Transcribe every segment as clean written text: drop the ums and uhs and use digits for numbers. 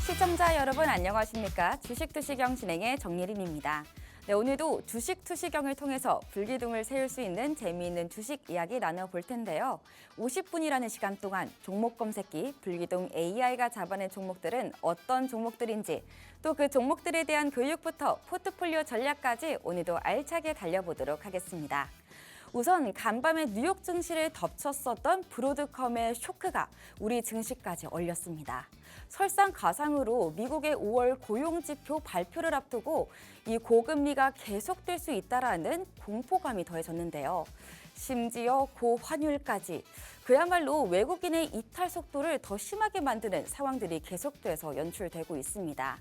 시청자 여러분 안녕하십니까? 주식투시경 진행의 정예린입니다. 네, 오늘도 주식투시경을 통해서 불기둥을 세울 수 있는 재미있는 주식 이야기 나눠볼 텐데요. 50분이라는 시간 동안 종목 검색기 불기둥 AI가 잡아낸 종목들은 어떤 종목들인지 또 그 종목들에 대한 교육부터 포트폴리오 전략까지 오늘도 알차게 달려보도록 하겠습니다. 우선 간밤에 뉴욕 증시를 덮쳤었던 브로드컴의 쇼크가 우리 증시까지 얼렸습니다. 설상가상으로 미국의 5월 고용지표 발표를 앞두고 이 고금리가 계속될 수 있다라는 공포감이 더해졌는데요. 심지어 고환율까지 그야말로 외국인의 이탈 속도를 더 심하게 만드는 상황들이 계속돼서 연출되고 있습니다.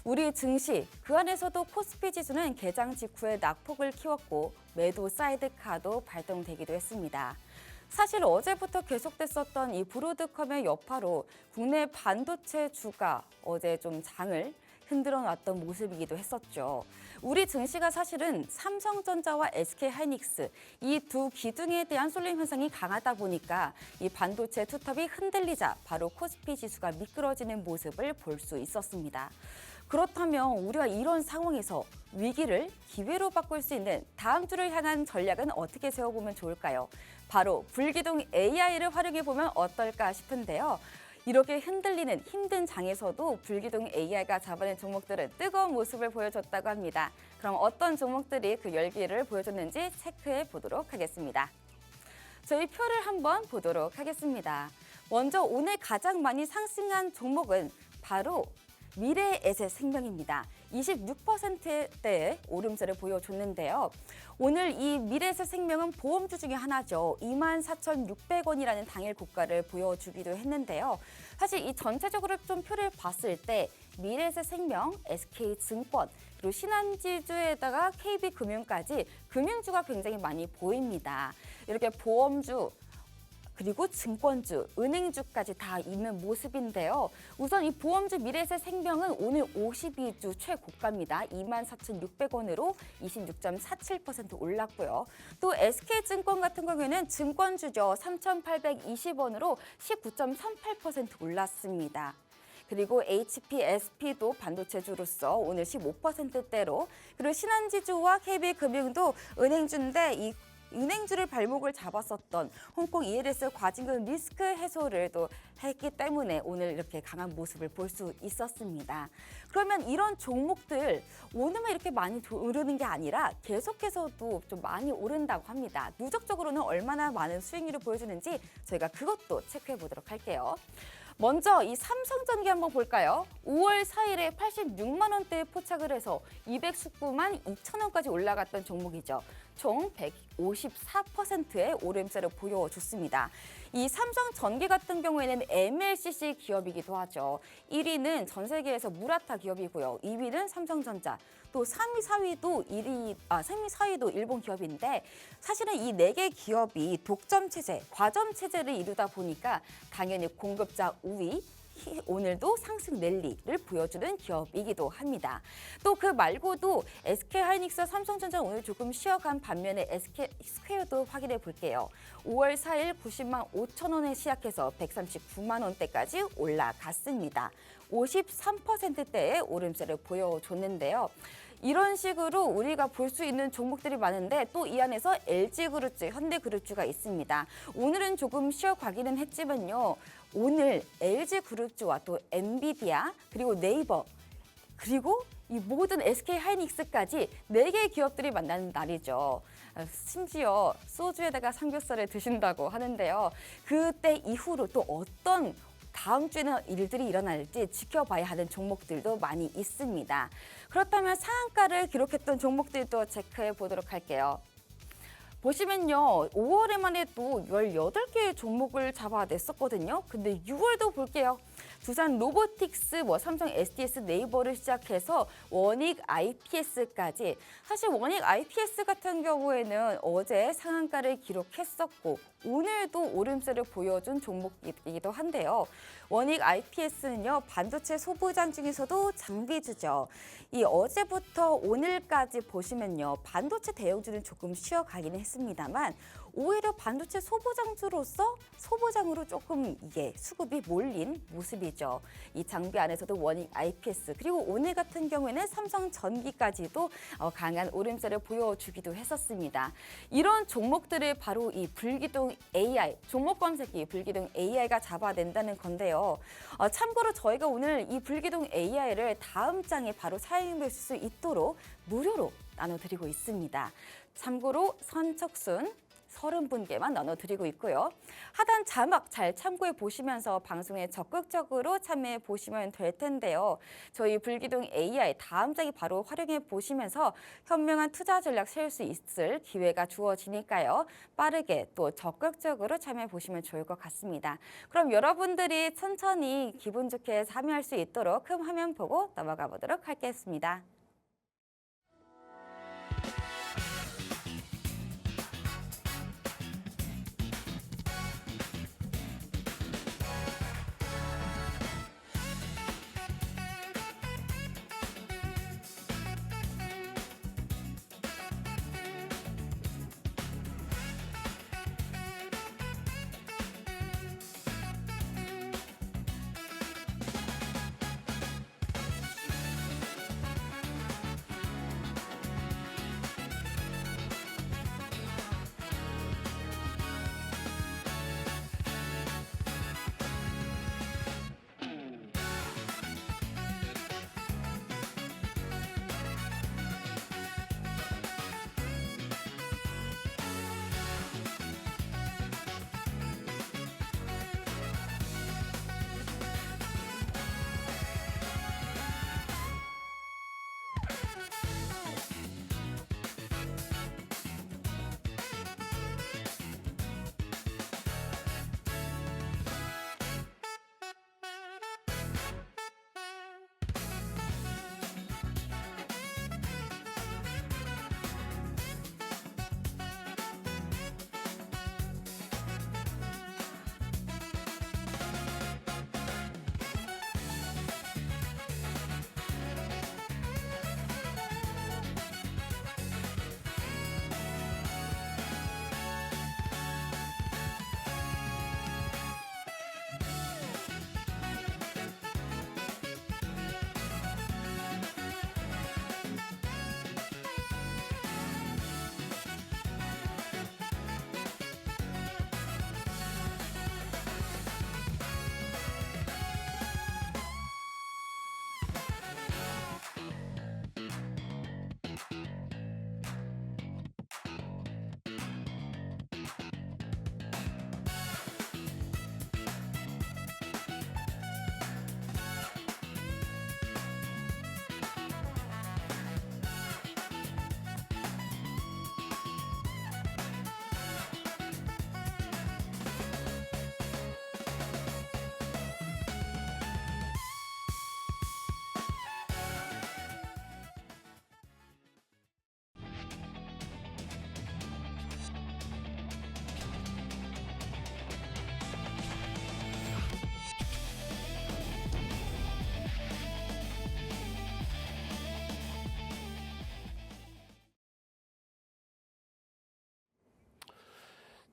우리 증시, 그 안에서도 코스피 지수는 개장 직후에 낙폭을 키웠고 매도 사이드카도 발동되기도 했습니다. 사실 어제부터 계속됐었던 이 브로드컴의 여파로 국내 반도체 주가 어제 좀 장을 흔들어 놨던 모습이기도 했었죠. 우리 증시가 사실은 삼성전자와 SK하이닉스 이 두 기둥에 대한 쏠림 현상이 강하다 보니까 이 반도체 투톱이 흔들리자 바로 코스피 지수가 미끄러지는 모습을 볼 수 있었습니다. 그렇다면 우리가 이런 상황에서 위기를 기회로 바꿀 수 있는 다음 주를 향한 전략은 어떻게 세워보면 좋을까요? 바로 불기둥 AI를 활용해보면 어떨까 싶은데요. 이렇게 흔들리는 힘든 장에서도 불기둥 AI가 잡아낸 종목들은 뜨거운 모습을 보여줬다고 합니다. 그럼 어떤 종목들이 그 열기를 보여줬는지 체크해 보도록 하겠습니다. 저희 표를 한번 보도록 하겠습니다. 먼저 오늘 가장 많이 상승한 종목은 바로 미래에셋생명입니다. 26%대의 오름세를 보여줬는데요. 오늘 이 미래에셋생명은 보험주 중에 하나죠. 24,600원이라는 당일 고가를 보여주기도 했는데요. 사실 이 전체적으로 좀 표를 봤을 때 미래에셋생명, SK증권, 그리고 신한지주에다가 KB금융까지 금융주가 굉장히 많이 보입니다. 이렇게 보험주, 그리고 증권주, 은행주까지 다 있는 모습인데요. 우선 이 보험주 미래에셋생명은 오늘 52주 최고가입니다. 24,600원으로 26.47% 올랐고요. 또 SK증권 같은 경우에는 증권주죠. 3,820원으로 19.38% 올랐습니다. 그리고 HPSP도 반도체주로서 오늘 15%대로, 그리고 신한지주와 KB금융도 은행주인데 이 은행주를 발목을 잡았었던 홍콩 ELS 과징금 리스크 해소를 또 했기 때문에 오늘 이렇게 강한 모습을 볼 수 있었습니다. 그러면 이런 종목들 오늘만 이렇게 많이 오르는 게 아니라 계속해서도 좀 많이 오른다고 합니다. 누적적으로는 얼마나 많은 수익률을 보여주는지 저희가 그것도 체크해 보도록 할게요. 먼저 이 삼성전기 한번 볼까요? 5월 4일에 86만 원대에 포착을 해서 219만 2천 원까지 올라갔던 종목이죠. 총 154%의 오름세를 보여줬습니다. 이 삼성전기 같은 경우에는 MLCC 기업이기도 하죠. 1위는 전 세계에서 무라타 기업이고요. 2위는 삼성전자, 또 3위, 4위도 일본 기업인데 사실은 이 4개 기업이 독점 체제, 과점 체제를 이루다 보니까 당연히 공급자 우위, 오늘도 상승 랠리를 보여주는 기업이기도 합니다. 또 그 말고도 SK하이닉스와 삼성전자 오늘 조금 쉬어간 반면에 SK스퀘어도 확인해 볼게요. 5월 4일 90만 5천 원에 시작해서 139만 원대까지 올라갔습니다. 53%대의 오름세를 보여줬는데요. 이런 식으로 우리가 볼 수 있는 종목들이 많은데 또 이 안에서 LG그룹주, 현대그룹주가 있습니다. 오늘은 조금 쉬어가기는 했지만요. 오늘 LG그룹주와 또 엔비디아, 그리고 네이버, 그리고 이 모든 SK하이닉스까지 4개의 기업들이 만나는 날이죠. 심지어 소주에다가 삼겹살을 드신다고 하는데요. 그때 이후로 또 어떤 다음 주에는 일들이 일어날지 지켜봐야 하는 종목들도 많이 있습니다. 그렇다면 상한가를 기록했던 종목들도 체크해 보도록 할게요. 보시면요. 5월에만 해도 18개의 종목을 잡아냈었거든요. 근데 6월도 볼게요. 두산 로보틱스, 삼성 SDS, 네이버를 시작해서 원익 IPS까지. 사실 원익 IPS 같은 경우에는 어제 상한가를 기록했었고 오늘도 오름세를 보여준 종목이기도 한데요. 원익 IPS는요. 반도체 소부장 중에서도 장비주죠. 이 어제부터 오늘까지 보시면요. 반도체 대형주는 조금 쉬어가기는 했습니다만 오히려 반도체 소보장으로 조금 이게 수급이 몰린 모습이죠. 이 장비 안에서도 원익 IPS 그리고 오늘 같은 경우에는 삼성전기까지도 강한 오름세를 보여주기도 했었습니다. 이런 종목들을 바로 이 불기둥 AI 종목 검색기 불기둥 AI가 잡아낸다는 건데요. 참고로 저희가 오늘 이 불기둥 AI를 다음 장에 바로 사용해 보실 수 있도록 무료로 나눠드리고 있습니다. 참고로 선착순 30분께만 나눠드리고 있고요. 하단 자막 잘 참고해 보시면서 방송에 적극적으로 참여해 보시면 될 텐데요. 저희 불기둥 AI 다음 장이 바로 활용해 보시면서 현명한 투자 전략 세울 수 있을 기회가 주어지니까요. 빠르게 또 적극적으로 참여해 보시면 좋을 것 같습니다. 그럼 여러분들이 천천히 기분 좋게 참여할 수 있도록 큰 화면 보고 넘어가 보도록 하겠습니다.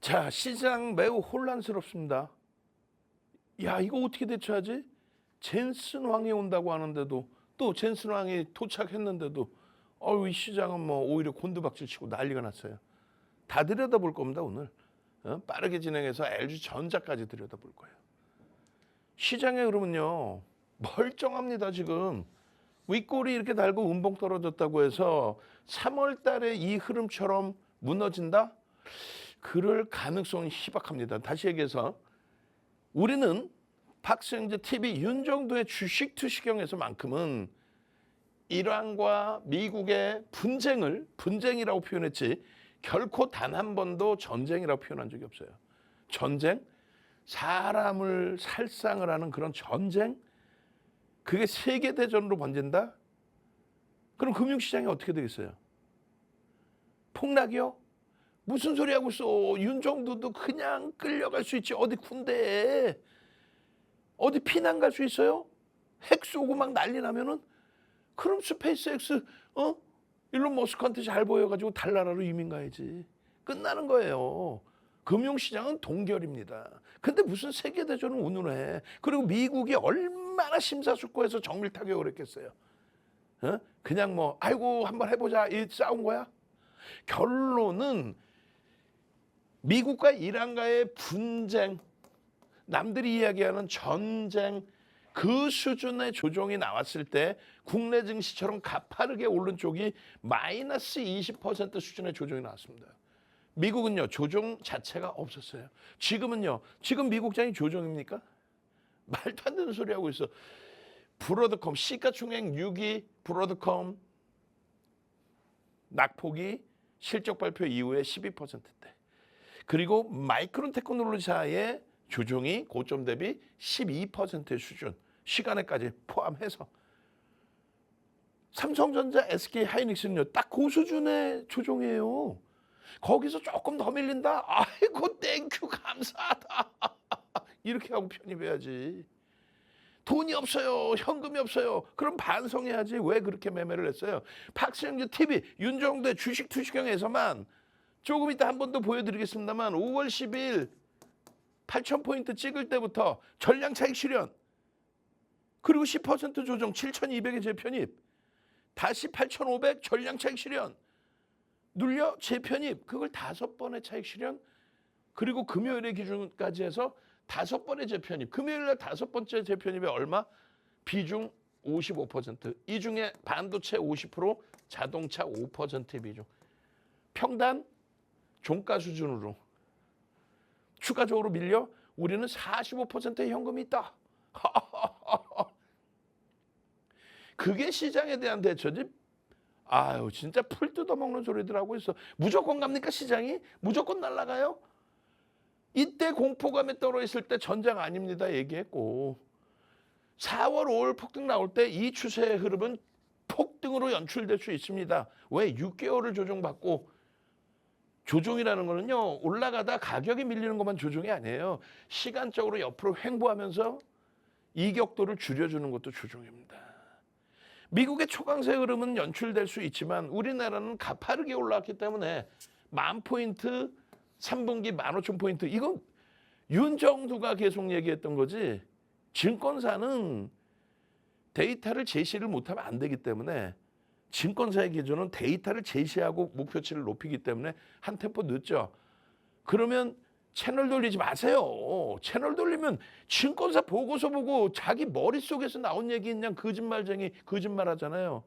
자, 시장 매우 혼란스럽습니다. 야, 이거 어떻게 대처하지? 젠슨 왕이 온다고 하는데도 또 젠슨 왕이 도착했는데도 이 시장은 뭐 오히려 곤두박질 치고 난리가 났어요. 다 들여다볼 겁니다, 오늘. 빠르게 진행해서 LG전자까지 들여다볼 거예요. 시장의 흐름은요, 멀쩡합니다, 지금. 윗골이 이렇게 달고 음봉 떨어졌다고 해서 3월 달에 이 흐름처럼 무너진다? 그럴 가능성이 희박합니다. 다시 얘기해서 우리는 박스영재 TV 윤정도의 주식 투시경에서만큼은 이란과 미국의 분쟁이라고 표현했지 결코 단 한 번도 전쟁이라고 표현한 적이 없어요. 전쟁? 사람을 살상을 하는 그런 전쟁? 그게 세계대전으로 번진다? 그럼 금융시장이 어떻게 되겠어요? 폭락이요? 무슨 소리 하고 있어? 윤정도도 그냥 끌려갈 수 있지. 어디 군대에 어디 피난 갈 수 있어요? 핵 쏘고 막 난리 나면은 그럼 스페이스X 일론 머스크한테 잘 보여가지고 달나라로 이민 가야지. 끝나는 거예요. 금융시장은 동결입니다. 근데 무슨 세계대전을 운운해. 그리고 미국이 얼마나 심사숙고해서 정밀 타격을 했겠어요. 어? 그냥 뭐 아이고 한번 해보자 이 싸운 거야. 결론은 미국과 이란과의 분쟁, 남들이 이야기하는 전쟁, 그 수준의 조정이 나왔을 때 국내 증시처럼 가파르게 오른 쪽이 마이너스 20% 수준의 조정이 나왔습니다. 미국은요, 조정 자체가 없었어요. 지금은요, 지금 미국장이 조정입니까? 말도 안 되는 소리 하고 있어. 브로드컴 시가총액 6위 브로드컴 낙폭이 실적 발표 이후에 12%대. 그리고 마이크론 테크놀로지사의 조정이 고점 대비 12%의 수준. 시간에까지 포함해서. 삼성전자, SK 하이닉스는요. 딱 그 수준의 조정이에요. 거기서 조금 더 밀린다? 아이고 땡큐 감사하다. 이렇게 하고 편입해야지. 돈이 없어요. 현금이 없어요. 그럼 반성해야지. 왜 그렇게 매매를 했어요? 박시영주 TV 윤정도의 주식 투시경에서만 조금 이따 한 번 더 보여드리겠습니다만 5월 10일 8,000포인트 찍을 때부터 전량 차익 실현 그리고 10% 조정 7,200의 재편입 다시 8,500 전량 차익 실현 눌려 재편입 그걸 5번의 차익 실현 그리고 금요일의 기준까지 해서 5번의 재편입 금요일날 5번째 재편입에 얼마? 비중 55% 이 중에 반도체 50% 자동차 5%의 비중 평단 종가 수준으로 추가적으로 밀려 우리는 45%의 현금이 있다. 그게 시장에 대한 대처지. 아유 진짜 풀 뜯어먹는 소리들 하고 있어. 무조건 갑니까 시장이? 무조건 날아가요? 이때 공포감에 떨어 있을 때 전쟁 아닙니다 얘기했고 4월 5월 폭등 나올 때 이 추세의 흐름은 폭등으로 연출될 수 있습니다. 왜? 6개월을 조정받고 조정이라는 거는요 올라가다 가격이 밀리는 것만 조정이 아니에요. 시간적으로 옆으로 횡보하면서 이격도를 줄여주는 것도 조정입니다. 미국의 초강세 흐름은 연출될 수 있지만 우리나라는 가파르게 올라왔기 때문에 10,000포인트 3분기 15,000포인트 이건 윤정두가 계속 얘기했던 거지 증권사는 데이터를 제시를 못하면 안 되기 때문에 증권사의 기준은 데이터를 제시하고 목표치를 높이기 때문에 한 템포 늦죠. 그러면 채널 돌리지 마세요. 채널 돌리면 증권사 보고서 보고 자기 머릿속에서 나온 얘기인 양 거짓말쟁이 거짓말하잖아요.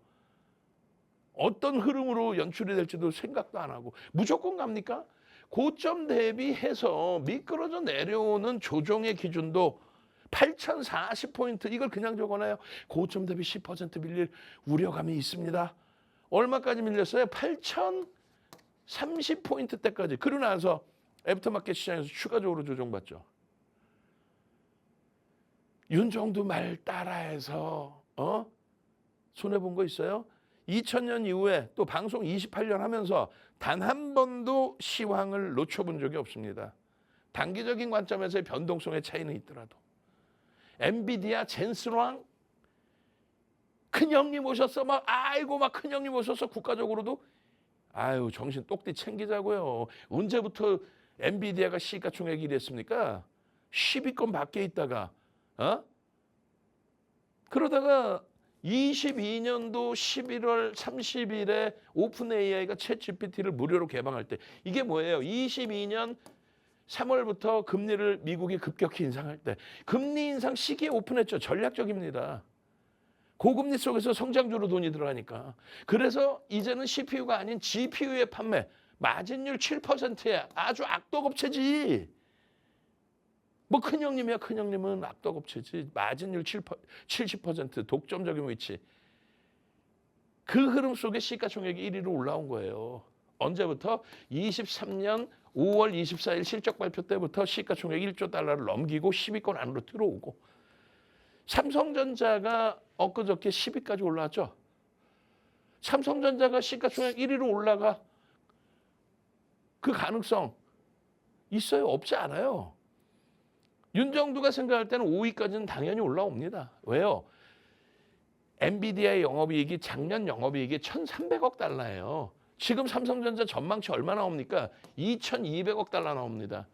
어떤 흐름으로 연출이 될지도 생각도 안 하고 무조건 갑니까? 고점 대비해서 미끄러져 내려오는 조정의 기준도 8,040포인트 이걸 그냥 적어놔요. 고점 대비 10% 밀릴 우려감이 있습니다. 얼마까지 밀렸어요? 8,030포인트 때까지. 그러고 나서 애프터마켓 시장에서 추가적으로 조정받죠. 윤정두 말 따라해서 손해본 거 있어요? 2000년 이후에 또 방송 28년 하면서 단 한 번도 시황을 놓쳐본 적이 없습니다. 단기적인 관점에서의 변동성의 차이는 있더라도. 엔비디아 젠슨왕 큰형님 오셨어 막 아이고 막 큰형님 오셔서 국가적으로도 아유 정신 똑띠 챙기자고요. 언제부터 엔비디아가 시가총액이 이랬습니까? 10위권 밖에 있다가 그러다가 22년도 11월 30일에 오픈 AI가 챗 GPT를 무료로 개방할 때 이게 뭐예요? 22년 3월부터 금리를 미국이 급격히 인상할 때 금리 인상 시기에 오픈했죠. 전략적입니다. 고금리 속에서 성장주로 돈이 들어가니까. 그래서 이제는 CPU가 아닌 GPU의 판매 마진율 7%야. 아주 악덕업체지. 뭐 큰형님이야. 큰형님은 악덕업체지. 마진율 70% 독점적인 위치. 그 흐름 속에 시가총액이 1위로 올라온 거예요. 언제부터? 23년 5월 24일 실적 발표 때부터 시가총액 1조 달러를 넘기고 10위권 안으로 들어오고 삼성전자가 엊그저께 10위까지 올라왔죠. 삼성전자가 시가총액 1위로 올라가 그 가능성 있어요? 없지 않아요. 윤정두가 생각할 때는 5위까지는 당연히 올라옵니다. 왜요? 엔비디아의 영업이익이 작년 영업이익이 1,300억 달러예요. 지금 삼성전자 전망치 얼마 나옵니까? 2,200억 달러 나옵니다.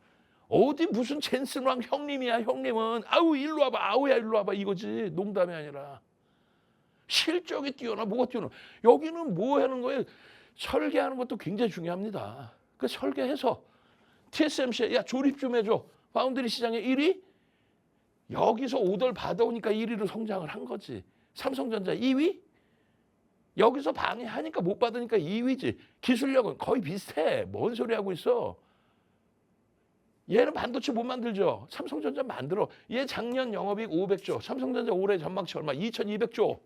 어디 무슨 젠슨왕 형님이야. 형님은 아우 일로 와봐. 아우야 일로 와봐 이거지. 농담이 아니라. 실적이 뛰어나 뭐가 뛰어나. 여기는 뭐 하는 거예요? 설계하는 것도 굉장히 중요합니다. 그 설계해서 TSMC에 야 조립 좀 해줘. 파운드리 시장의 1위? 여기서 오더를 받아오니까 1위로 성장을 한 거지. 삼성전자 2위? 여기서 방해하니까 못 받으니까 2위지. 기술력은 거의 비슷해. 뭔 소리 하고 있어. 얘는 반도체 못 만들죠. 삼성전자 만들어. 얘 작년 영업이익 500조. 삼성전자 올해 전망치 얼마? 2,200조.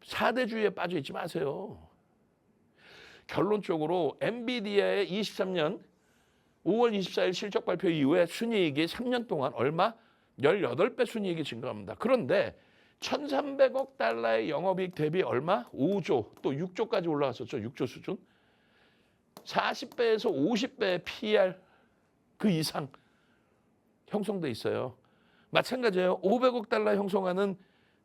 4대주의에 빠져 있지 마세요. 결론적으로 엔비디아의 23년 5월 24일 실적 발표 이후에 순이익이 3년 동안 얼마? 18배 순이익이 증가합니다. 그런데 1,300억 달러의 영업이익 대비 얼마? 5조 또 6조까지 올라갔었죠. 6조 수준. 40배에서 50배의 PER 그 이상 형성돼 있어요. 마찬가지예요. 500억 달러 형성하는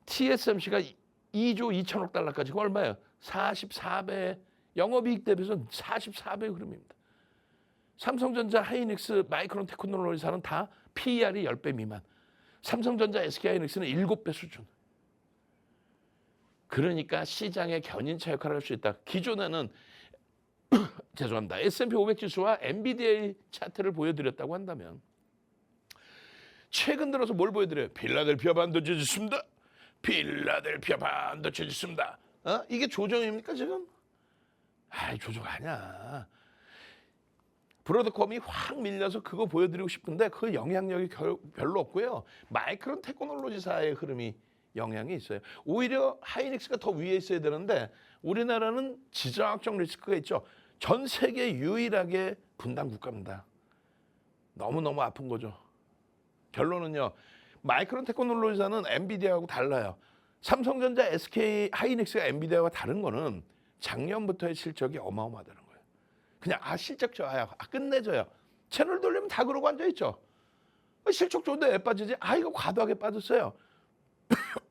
TSMC가 2조 2천억 달러까지 그 얼마예요? 44배 영업이익 대비해서는 44배 흐름입니다. 삼성전자, 하이닉스, 마이크론 테크놀로지사는 다 PER이 10배 미만. 삼성전자, SK하이닉스는 7배 수준. 그러니까 시장의 견인차 역할을 할 수 있다. 기존에는 죄송합니다. S&P 500 지수와 엔비디아 차트를 보여드렸다고 한다면 최근 들어서 뭘 보여드려요? 필라델피아 반도체 지수입니다. 필라델피아 반도체 지수입니다. 이게 조정입니까 지금? 조정 아니야. 브로드컴이 확 밀려서 그거 보여드리고 싶은데 그 영향력이 별로 없고요. 마이크론 테크놀로지사의 흐름이 영향이 있어요. 오히려 하이닉스가 더 위에 있어야 되는데 우리나라는 지정학적 리스크가 있죠. 전 세계 유일하게 분단 국가입니다. 너무너무 아픈 거죠. 결론은요. 마이크론 테크놀로지사는 엔비디아하고 달라요. 삼성전자, SK, 하이닉스가 엔비디아와 다른 거는 작년부터의 실적이 어마어마하다는 거예요. 그냥 실적 좋아요. 끝내줘요. 채널 돌리면 다 그러고 앉아있죠. 실적 좋은데 왜 빠지지? 이거 과도하게 빠졌어요.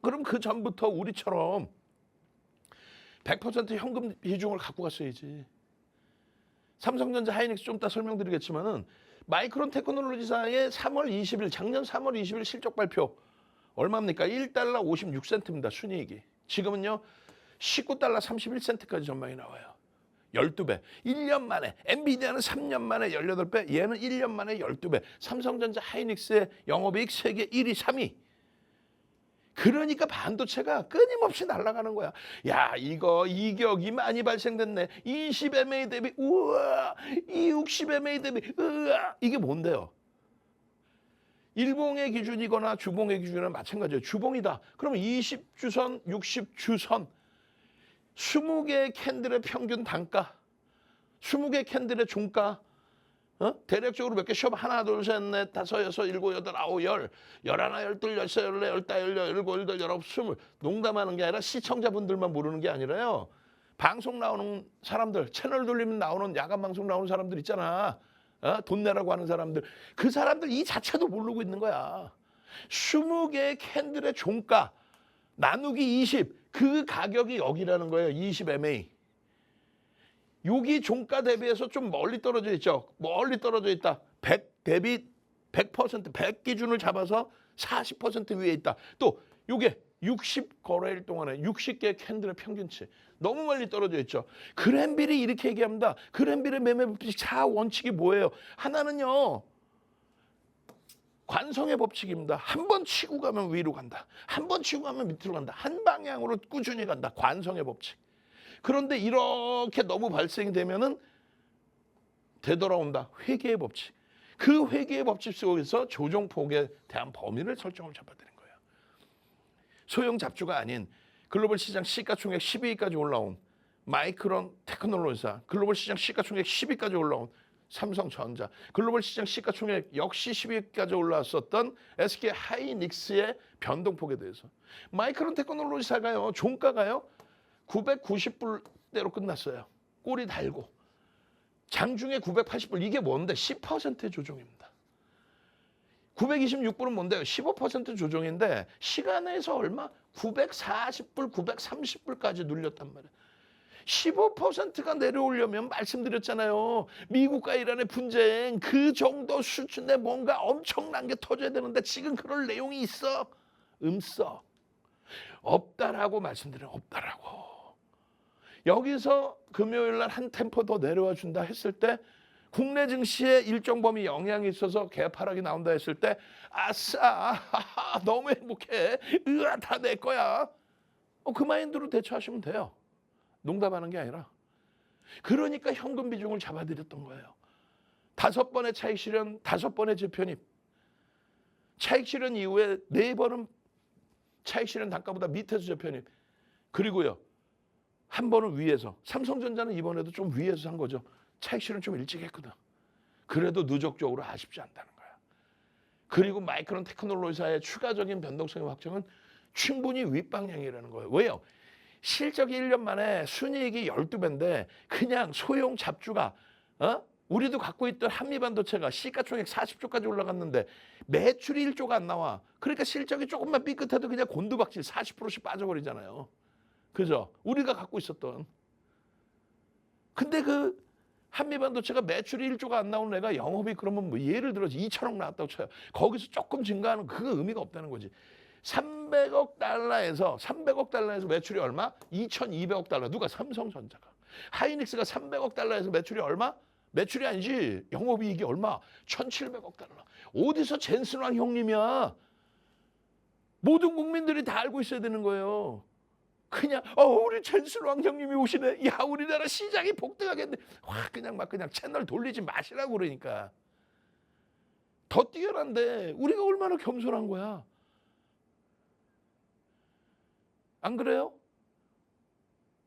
그럼 그 전부터 우리처럼 100% 현금 비중을 갖고 갔어야지. 삼성전자, 하이닉스 좀 이따 설명드리겠지만은 마이크론 테크놀로지사의 3월 20일 작년 3월 20일 실적 발표 얼마입니까? 1달러 56센트입니다. 순이익이. 지금은요. 19달러 31센트까지 전망이 나와요. 12배. 1년 만에. 엔비디아는 3년 만에 18배. 얘는 1년 만에 12배. 삼성전자, 하이닉스의 영업이익 세계 1위, 3위. 그러니까 반도체가 끊임없이 날아가는 거야. 야, 이거 이격이 많이 발생됐네. 20MA 대비 우와, 60MA 대비 우와. 이게 뭔데요? 일봉의 기준이거나 주봉의 기준은 마찬가지예요. 주봉이다. 그러면 20주선, 60주선 20개의 캔들의 평균 단가, 20개 캔들의 종가, 대략적으로 몇 개 시험 하나, 둘, 셋, 넷, 다섯, 여섯, 일곱, 여덟, 아홉, 열, 열하나, 열둘, 열세, 열네, 열다, 열여, 열일곱, 열여덟, 열아홉, 스물. 농담하는 게 아니라 시청자분들만 모르는 게 아니라요. 방송 나오는 사람들, 채널 돌리면 나오는 야간 방송 나오는 사람들 있잖아. 돈 내라고 하는 사람들. 그 사람들 이 자체도 모르고 있는 거야. 20개의 캔들의 종가 나누기 20. 그 가격이 여기라는 거예요. 20MA. 여기 종가 대비해서 좀 멀리 떨어져 있죠. 멀리 떨어져 있다. 100 대비 100%, 100 기준을 잡아서 40% 위에 있다. 또 이게 60 거래일 동안에 60개 캔들의 평균치. 너무 멀리 떨어져 있죠. 그랜빌이 이렇게 얘기합니다. 그랜빌의 매매 법칙 4원칙이 뭐예요? 하나는요. 관성의 법칙입니다. 한 번 치고 가면 위로 간다. 한 번 치고 가면 밑으로 간다. 한 방향으로 꾸준히 간다. 관성의 법칙. 그런데 이렇게 너무 발생이 되면은 되돌아온다. 회계의 법칙. 그 회계의 법칙 속에서 조정폭에 대한 범위를 설정을 잡아드린 거예요. 소형 잡주가 아닌 글로벌 시장 시가총액 12위까지 올라온 마이크론 테크놀로지사, 글로벌 시장 시가총액 10위까지 올라온 삼성전자, 글로벌 시장 시가총액 역시 10위까지 올라왔었던 SK 하이닉스의 변동폭에 대해서 마이크론 테크놀로지사가요. 종가가요. 990불대로 끝났어요. 꼬리 달고. 장중에 980불. 이게 뭔데? 10%의 조정입니다. 926불은 뭔데요? 15% 조정인데 시간에서 얼마? 940불, 930불까지 눌렸단 말이에요. 15%가 내려오려면 말씀드렸잖아요. 미국과 이란의 분쟁 그 정도 수준의 뭔가 엄청난 게 터져야 되는데 지금 그럴 내용이 있어? 없어. 없다라고 말씀드려요. 없다라고. 여기서 금요일 날 한 템포 더 내려와 준다 했을 때 국내 증시에 일정 범위 영향이 있어서 개파락이 나온다 했을 때 아싸 너무 행복해. 으아 다 내 거야. 그 마인드로 대처하시면 돼요. 농담하는 게 아니라. 그러니까 현금 비중을 잡아드렸던 거예요. 5번의 차익 실현, 5번의 재편입. 차익 실현 이후에 4번은 차익 실현 단가보다 밑에서 재편입. 그리고요. 한 번은 위에서. 삼성전자는 이번에도 좀 위에서 산 거죠. 차익 실현 좀 일찍 했거든. 그래도 누적적으로 아쉽지 않다는 거야. 그리고 마이크론 테크놀로지사의 추가적인 변동성의 확정은 충분히 윗방향이라는 거예요. 왜요? 실적이 1년 만에 순이익이 12배인데 그냥 소형 잡주가 우리도 갖고 있던 한미반도체가 시가총액 40조까지 올라갔는데 매출이 1조가 안 나와. 그러니까 실적이 조금만 삐끗해도 그냥 곤두박질 40%씩 빠져버리잖아요. 그죠? 우리가 갖고 있었던. 근데 그 한미반도체가 매출이 1조가 안 나오는 애가 영업이 그러면 뭐 예를 들어서 2천억 나왔다고 쳐요. 거기서 조금 증가하는 그거 의미가 없다는 거지. 300억 달러에서 매출이 얼마? 2,200억 달러. 누가? 삼성전자가. 하이닉스가 300억 달러에서 매출이 얼마? 매출이 아니지. 영업이익이 얼마? 1,700억 달러. 어디서 젠슨왕 형님이야. 모든 국민들이 다 알고 있어야 되는 거예요. 그냥 우리 젠슨왕 형님이 오시네. 야 우리나라 시장이 복등하겠네. 와 그냥 채널 돌리지 마시라고 그러니까. 더 뛰어난데 우리가 얼마나 겸손한 거야. 안 그래요?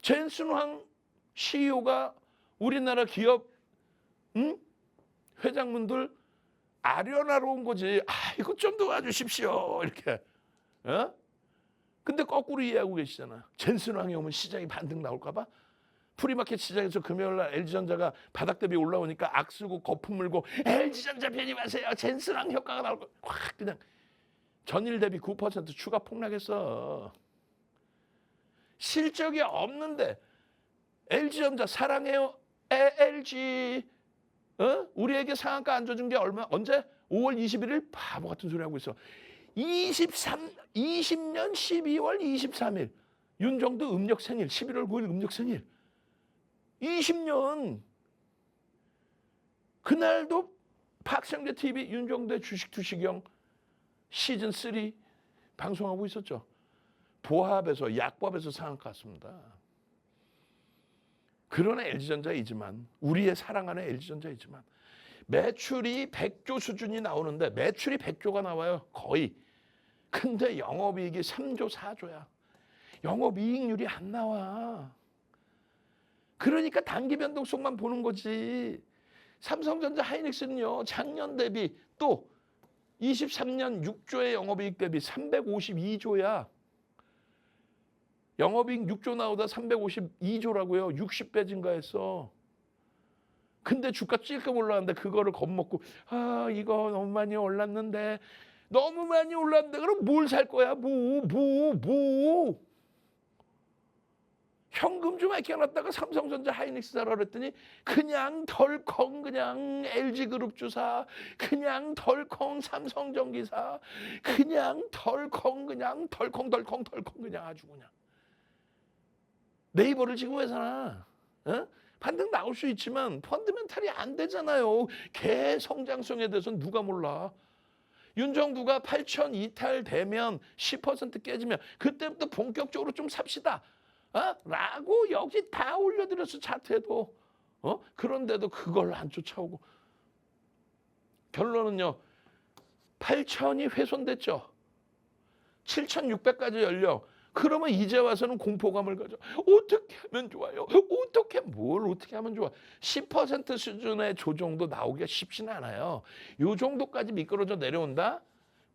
젠슨왕 CEO가 우리나라 기업 회장님들 아련하러 온 거지. 이거 좀 도와주십시오. 이렇게. 근데 거꾸로 이해하고 계시잖아. 젠슨왕이 오면 시장이 반등 나올까 봐. 프리마켓 시장에서 금요일 날 LG전자가 바닥 대비 올라오니까 악쓰고 거품 물고 LG전자 편입하세요. 젠슨왕 효과가 나올 거. 확 그냥 전일 대비 9% 추가 폭락했어. 실적이 없는데 LG전자 사랑해요. LG 우리에게 상한가 안 줘준 게 언제? 5월 21일 바보 같은 소리 하고 있어. 20년 12월 23일 윤정도 음력 생일 11월 9일 음력 생일 20년 그날도 박성재 TV 윤정도의 주식 투시경 시즌 3 방송하고 있었죠. 보합에서 약법에서 상한가 같습니다. 그런 LG전자이지만 우리의 사랑하는 LG전자이지만 매출이 100조 수준이 나오는데 매출이 100조가 나와요. 거의. 근데 영업이익이 3조 4조야. 영업이익률이 안 나와. 그러니까 단기 변동성만 보는 거지. 삼성전자 하이닉스는요. 작년 대비 또 23년 6조의 영업이익 대비 352조야. 영업이익 6조 나오다 352조라고요. 60배 증가했어. 근데 주가 찔끔 올라왔는데 그거를 겁먹고 이거 너무 많이 올랐는데 그럼 뭘 살 거야? 뭐. 현금 좀 아껴놨다가 삼성전자 하이닉스 사라 그랬더니 그냥 덜컹 그냥 LG그룹 주사 그냥 덜컹 삼성전기사 그냥 덜컹 그냥 아주 그냥 네이버를 지금 왜 사나? 반등 나올 수 있지만 펀드멘탈이 안 되잖아요. 개 성장성에 대해서는 누가 몰라. 윤정부가 8천 이탈되면 10% 깨지면 그때부터 본격적으로 좀 삽시다. 라고 여기 다 올려드렸어 차트에도. 그런데도 그걸 안 쫓아오고. 결론은요. 8천이 훼손됐죠. 7,600까지 열려. 그러면 이제 와서는 공포감을 가져. 어떻게 하면 좋아요? 어떻게 하면 좋아? 10% 수준의 조정도 나오기가 쉽지는 않아요. 이 정도까지 미끄러져 내려온다?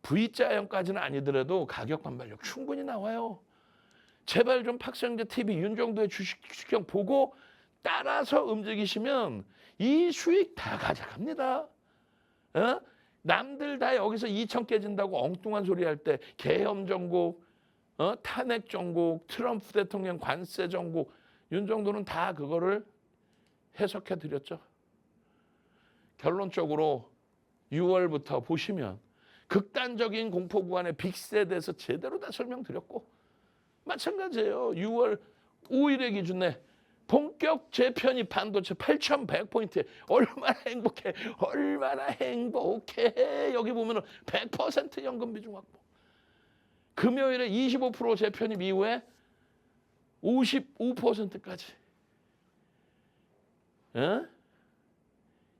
V자형까지는 아니더라도 가격 반발력 충분히 나와요. 제발 좀 박성재 TV 윤정도의 주식형 보고 따라서 움직이시면 이 수익 다 가져갑니다. 남들 다 여기서 2천 깨진다고 엉뚱한 소리 할 때 계엄 정국, 탄핵 정국, 트럼프 대통령 관세 정국 윤정도는 다 그거를 해석해 드렸죠. 결론적으로 6월부터 보시면 극단적인 공포 구간의 빅스에 대해서 제대로 다 설명드렸고, 마찬가지예요. 6월 5일의 기준에 본격 재편입 반도체 8,100포인트. 얼마나 행복해. 얼마나 행복해. 여기 보면은 100% 연금 비중 확보. 금요일에 25% 재편입 이후에 55%까지. 어?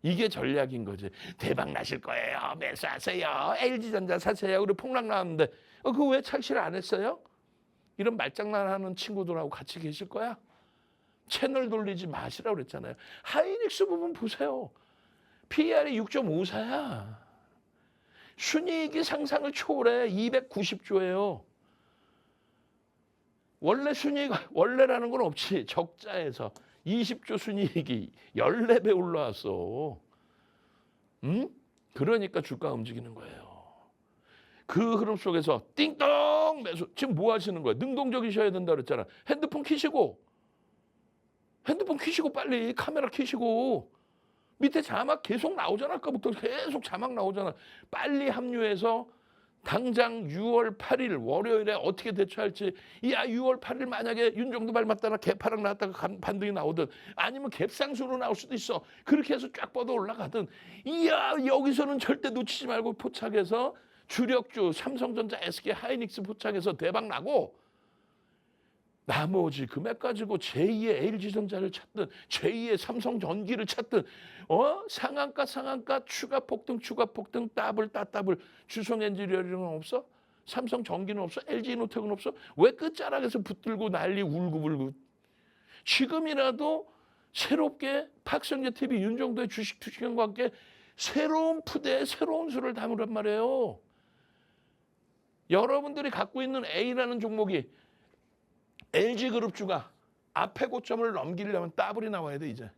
이게 전략인 거지. 대박 나실 거예요. 매수하세요. LG전자 사세요. 그리고 폭락 나왔는데 그거 왜 착실 안 했어요? 이런 말장난하는 친구들하고 같이 계실 거야? 채널 돌리지 마시라고 그랬잖아요. 하이닉스 부분 보세요. PER이 6.54야. 순이익이 상상을 초월해 290조예요. 원래라는 건 없지. 적자에서 20조 순이익이 14배 올라왔어. 응? 그러니까 주가 움직이는 거예요. 그 흐름 속에서 띵동 매수. 지금 뭐 하시는 거예요? 능동적이셔야 된다 그랬잖아. 핸드폰 켜시고 빨리 카메라 켜시고 밑에 자막 계속 나오잖아. 아까부터 계속 자막 나오잖아. 빨리 합류해서 당장 6월 8일 월요일에 어떻게 대처할지. 6월 8일 만약에 윤정도 밟았다가 개파락 나왔다가 반등이 나오든 아니면 갭상수로 나올 수도 있어. 그렇게 해서 쫙 뻗어 올라가든 여기서는 절대 놓치지 말고 포착해서 주력주 삼성전자, SK 하이닉스 포착해서 대박 나고, 나머지 금액 가지고 제2의 LG전자를 찾든 제2의 삼성전기를 찾든 상한가 추가 폭등 더블 따더블. 주성엔지니어링은 없어? 삼성전기는 없어? LG노텍은 없어? 왜 끝자락에서 붙들고 난리 울고불고. 지금이라도 새롭게 박성재 TV 윤정도의 주식 투시경과 함께 새로운 푸대에 새로운 수를 담으란 말이에요. 여러분들이 갖고 있는 A라는 종목이 LG그룹주가 앞에 고점을 넘기려면 더블이 나와야 돼. 이제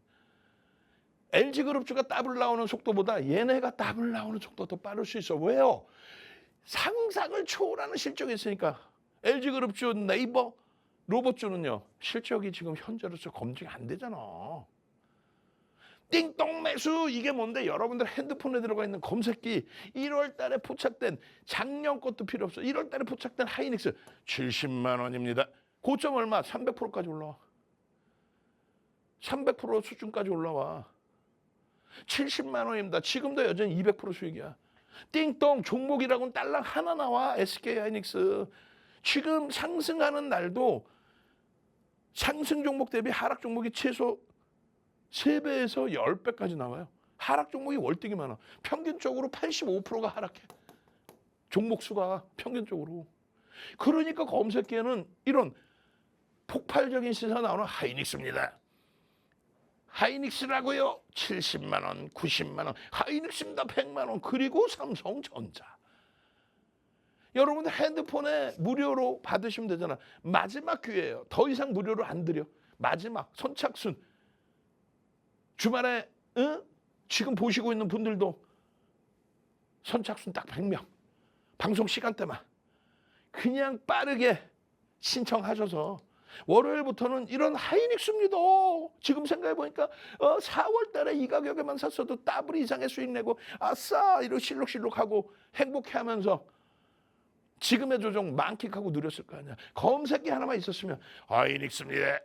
LG그룹주가 더블 나오는 속도보다 얘네가 더블 나오는 속도가 더 빠를 수 있어. 왜요? 상상을 초월하는 실적이 있으니까. LG그룹주, 네이버, 로봇주는요 실적이 지금 현재로서 검증이 안 되잖아. 띵동 매수. 이게 뭔데? 여러분들 핸드폰에 들어가 있는 검색기. 1월 달에 포착된, 작년 것도 필요 없어. 1월 달에 포착된 하이닉스 70만 원입니다. 고점 얼마? 300%까지 올라와. 300% 수준까지 올라와. 70만 원입니다. 지금도 여전히 200% 수익이야. 띵동. 종목이라고는 딸랑 하나 나와. SK 하이닉스. 지금 상승하는 날도 상승 종목 대비 하락 종목이 최소 3배에서 10배까지 나와요. 하락 종목이 월등히 많아. 평균적으로 85%가 하락해. 종목 수가 평균적으로. 그러니까 검색기에는 이런 폭발적인 시세가 나오는 하이닉스입니다. 하이닉스라고요? 70만 원, 90만 원. 하이닉스입니다. 100만 원. 그리고 삼성전자. 여러분들 핸드폰에 무료로 받으시면 되잖아. 마지막 기회예요. 더 이상 무료로 안 드려. 마지막 선착순. 주말에 지금 보시고 있는 분들도 선착순 딱 100명. 방송 시간대만. 그냥 빠르게 신청하셔서 월요일부터는 이런 하이닉스입니다. 지금 생각해보니까 4월 달에 이 가격에만 샀어도 더블 이상의 수익 내고 아싸 이러고 실룩실룩하고 행복해하면서 지금의 조정 만끽하고 누렸을 거 아니야. 검색기 하나만 있었으면 하이닉스입니다.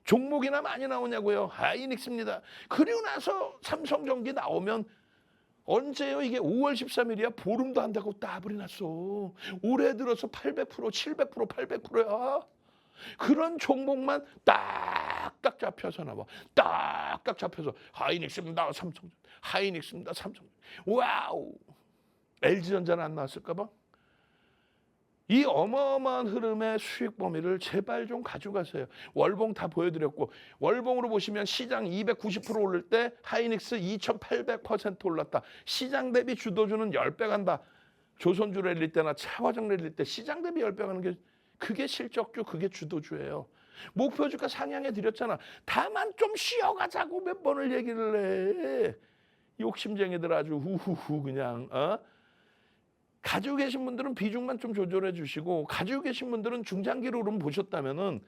종목이나 많이 나오냐고요. 하이닉스입니다. 그리고 나서 삼성전기 나오면 언제요? 이게 5월 13일이야. 보름도 안 되고 더블이 났어. 올해 들어서 800%, 700%, 800%야. 그런 종목만 딱딱 잡혀서 나와. 딱딱 잡혀서 하이닉스입니다. 삼성. 하이닉스입니다. 삼성. 와우. LG전자는 안 나왔을까 봐. 이 어마어마한 흐름의 수익 범위를 제발 좀 가져가세요. 월봉 다 보여드렸고, 월봉으로 보시면 시장 290% 오를 때 하이닉스 2800% 올랐다. 시장 대비 주도주는 10배 간다. 조선주 랠리 때나 차화정 랠리 때 시장 대비 10배 가는 게 그게 실적주, 그게 주도주예요. 목표주가 상향해 드렸잖아. 다만 좀 쉬어가자고 몇 번을 얘기를 해. 욕심쟁이들 아주 후후후 그냥 가지고 계신 분들은 비중만 좀 조절해 주시고, 가지고 계신 분들은 중장기로 보셨다면은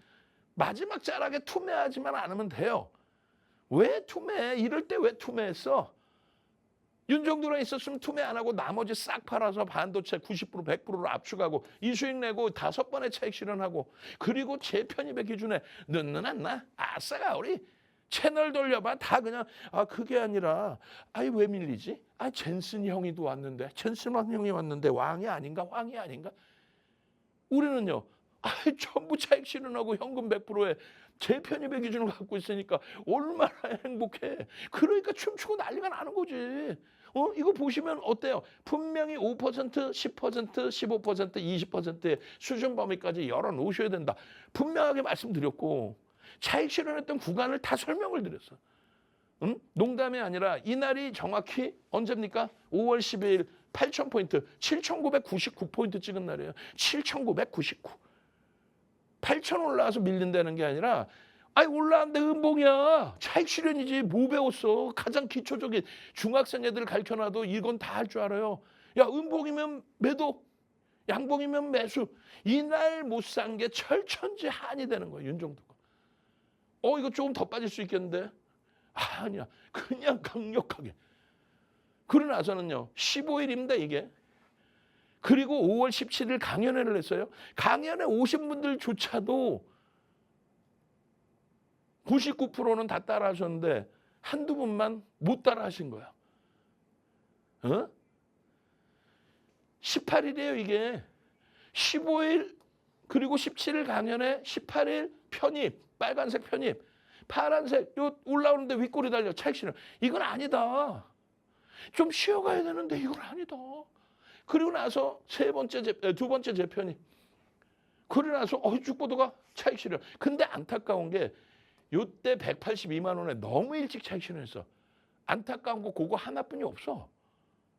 마지막 자락에 투매하지만 않으면 돼요. 왜 투매해? 이럴 때 왜 투매했어? 윤정도랑 있었으면 투매 안 하고 나머지 싹 팔아서 반도체 90% 100%를 압축하고 이 수익 내고 5번의 차익 실현하고 그리고 재편입의 기준에 넣는 안 나? 아싸가 우리 채널 돌려봐. 다 그냥 그게 아니라 왜 밀리지? 젠슨 형이 또 왔는데 젠슨 형이 왔는데 왕이 아닌가? 우리는요. 전부 차익 실현하고 현금 100%에 재편입의 기준을 갖고 있으니까 얼마나 행복해. 그러니까 춤추고 난리가 나는 거지. 이거 보시면 어때요? 분명히 5%, 10%, 15%, 20%의 수준 범위까지 열어놓으셔야 된다. 분명하게 말씀드렸고 차익 실현했던 구간을 다 설명을 드렸어. 농담이 아니라 이날이 정확히 언제입니까? 5월 12일 8,000포인트, 7,999포인트 찍은 날이에요. 7,999. 8,000 올라와서 밀린다는 게 아니라 올라왔는데 음봉이야. 차익 실현이지. 뭐 배웠어. 가장 기초적인 중학생 애들 가르쳐놔도 이건 다 할 줄 알아요. 야, 음봉이면 매도, 양봉이면 매수. 이날 못 산 게 철천지 한이 되는 거예요. 윤정도가. 이거 조금 더 빠질 수 있겠는데. 아니야. 그냥 강력하게. 그러고 나서는요. 15일입니다 이게. 그리고 5월 17일 강연회를 했어요. 강연회 오신 분들조차도 99%는 다 따라하셨는데 한두 분만 못 따라하신 거야. 18일이에요 이게. 15일 그리고 17일 강연회 18일 편입. 빨간색 편입. 파란색 요 올라오는데 윗꼬리 달려 차익 실현. 이건 아니다. 좀 쉬어가야 되는데 이건 아니다. 그리고 나서 두 번째 재편이. 그러고 나서 죽보도가 차익 실현. 근데 안타까운 게 요때 182만 원에 너무 일찍 차익 실현했어. 안타까운 거 그거 하나뿐이 없어.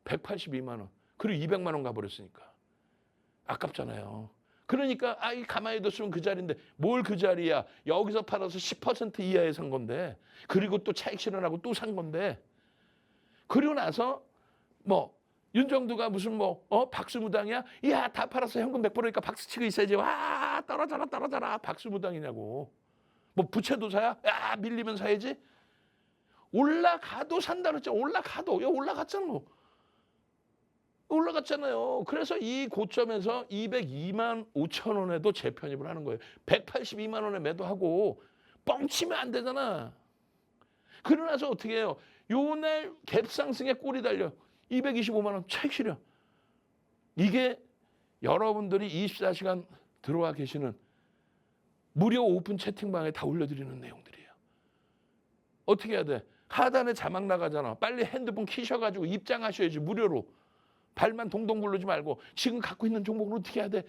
182만 원. 그리고 200만 원 가버렸으니까. 아깝잖아요. 그러니까 가만히 뒀으면 그 자리인데 뭘 그 자리야. 여기서 팔아서 10% 이하에 산 건데 그리고 또 차익 실현하고 또 산 건데 그리고 나서 윤정도가 무슨 박수무당이야? 야, 다 팔았어. 현금 100%니까 박수 치고 있어야지. 와, 떨어져라. 박수무당이냐고. 부채도사야? 야, 밀리면 사야지. 올라가도 산다 그랬잖아. 올라갔잖아. 올라갔잖아요. 그래서 이 고점에서 202만 5천 원에도 재편입을 하는 거예요. 182만 원에 매도하고 뻥치면 안 되잖아. 그러고 나서 어떻게 해요? 요날 갭상승에 꼬리 달려. 225만 원 차익 실현. 이게 여러분들이 24시간 들어와 계시는 무료 오픈 채팅방에 다 올려드리는 내용들이에요. 어떻게 해야 돼? 하단에 자막 나가잖아. 빨리 핸드폰 키셔가지고 입장하셔야지 무료로. 발만 동동 굴르지 말고 지금 갖고 있는 종목을 어떻게 해야 돼?